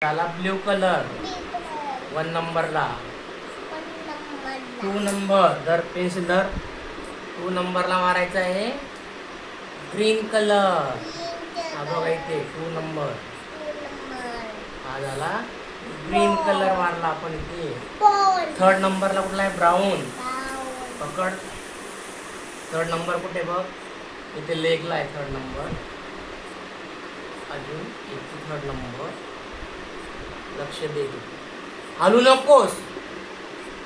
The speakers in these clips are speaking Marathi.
त्याला ब्ल्यू कलर 1 नंबरला. 2 नंबर धर, पेन्सिल धर. 2 नंबरला मारायचा आहे ग्रीन कलर. हा बघा इथे 2 नंबर. हा झाला ग्रीन कलर मारला आपण इथे. 3rd नंबरला कुठला आहे? ब्राऊन. पकड. 3rd नंबर कुठे बघ? इथे लेगला आहे 3rd नंबर. अजून इथे 3rd नंबर. लक्ष दे तू, हलू नकोस.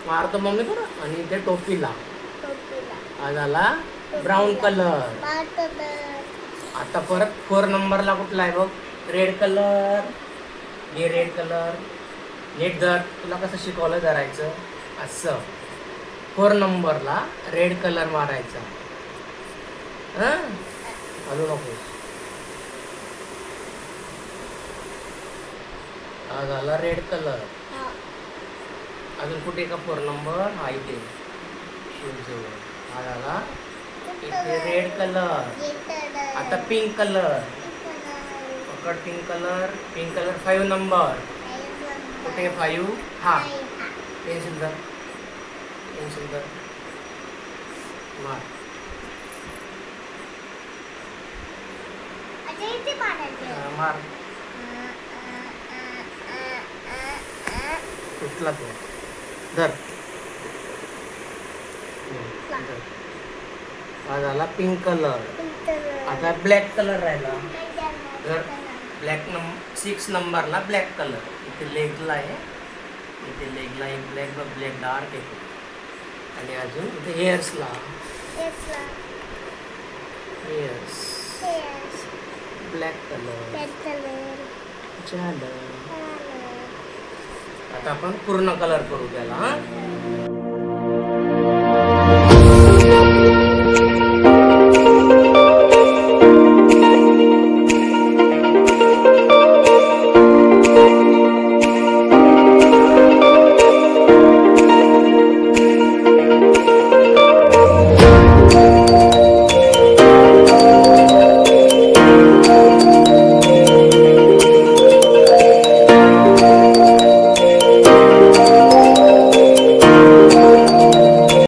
मारतो मम्मी करा. आणि इथे टोपीला. हा झाला ब्राऊन कलर. आता परत 4 नंबरला कुठला आहे बघ? Red colour. हे रेड कलर नीट धर. तुला कसं शिकवलं धरायचं असं. 4 नंबरला रेड कलर मारायचा. हलू नकोस. हा झाला रेड कलर. अजून कुठे का 4 नंबर? हा इथे जवळ. हा झाला इथे रेड कलर. आता पिंक कलर. पकड pink colour. Pink colour 5 number. कुठे 5? हा पेन्सिल धर. पेन्सिल धर. मार. मार. कुठला तो? धर. हा झाला पिंक कलर. आता ब्लॅक कलर राहिला. तर ब्लॅक 6 नंबरला ब्लॅक कलर. इथे लेगला आहे. इथे लेगला एक ब्लॅक बघ. ब्लॅक डार्क आहे. आणि अजून इथे हेअर्सला. हेअर्स ब्लॅक कलर झालं. आता आपण पूर्ण कलर करू त्याला.